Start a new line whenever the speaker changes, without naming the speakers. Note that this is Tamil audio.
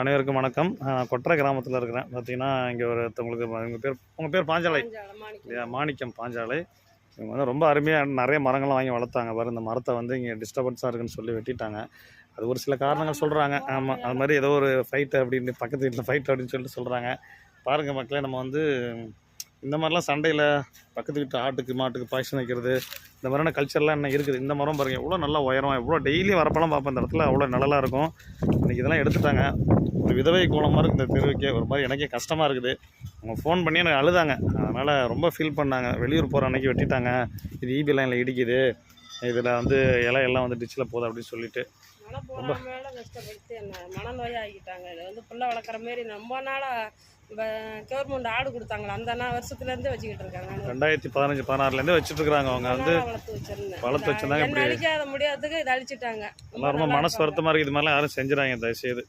அனைவருக்கும் வணக்கம். கொற்றை கிராமத்தில் இருக்கிறேன். பார்த்தீங்கன்னா இங்கே ஒருத்தவங்களுக்கு உங்கள் பேர் பாஞ்சாலை இல்லையா? மாணிக்கம் பாஞ்சாலை. இவங்க வந்து ரொம்ப அருமையாக நிறைய மரங்கள்லாம் வாங்கி வளர்த்தாங்க. பாரு, இந்த மரத்தை வந்து இங்கே டிஸ்டர்பன்ஸாக இருக்குன்னு சொல்லி வெட்டிட்டாங்க. அது ஒரு சில காரணங்கள் சொல்கிறாங்க. ஆமாம், அது மாதிரி ஏதோ ஒரு ஃபைட்டு அப்படின்னு, பக்கத்து வீட்டில் ஃபைட் அப்படின்னு சொல்லிட்டு சொல்கிறாங்க. பாருங்கள் மக்களே, நம்ம வந்து இந்த மாதிரிலாம் சண்டையில் பக்கத்து வீட்டு ஆட்டுக்கு மாட்டுக்கு பாய்ச்சல் வைக்கிறது, இந்த மாதிரியான கல்ச்சர்லாம் என்ன இருக்குது. இந்த மரம் பாருங்கள் எவ்வளோ நல்லா உயரம், எவ்வளோ டெய்லி வரப்பெல்லாம் பார்ப்பேன் இந்த இடத்துல, அவ்வளோ நிழலாக இருக்கும். இன்றைக்கி இதெல்லாம் எடுத்துட்டாங்க. ஒரு விதவை கோலமாக இருக்குது இந்த தெருவுக்கே. ஒரு மாதிரி எனக்கே கஷ்டமாக இருக்குது. அவங்க ஃபோன் பண்ணி எனக்கு அழுதாங்க. அதனால் ரொம்ப ஃபீல் பண்ணாங்க. வெளியூர் போகிற அன்றைக்கி வெட்டிட்டாங்க, இது ஈபி லைனில் இடிக்குது, இதில் வந்து இலையெல்லாம் வந்து டிச்சில் போகுது அப்படின்னு சொல்லிட்டு
ரொம்ப கஷ்டப்படுத்தி என்ன மனநோயாக ஆகிட்டாங்க. இது வந்து பிள்ளை வளர்க்குற மாரி ரொம்ப நாளாக கவர்மெண்ட் ஆடு கொடுத்தாங்களா, அந்த வருஷத்துலேருந்தே வச்சுக்கிட்டு இருக்காங்க.
2015-16 வச்சுட்டு இருக்காங்க. அவங்க வந்து வளர்த்து வச்சுருந்தாங்க.
இப்படி அழிக்காத முடியாததுக்கு இதை அழிச்சிட்டாங்க.
ரொம்ப மனசு வருத்தமாக இருக்குது. இது மாதிரிலாம் யாரும் செஞ்சுறாங்க தயவுசெய்து.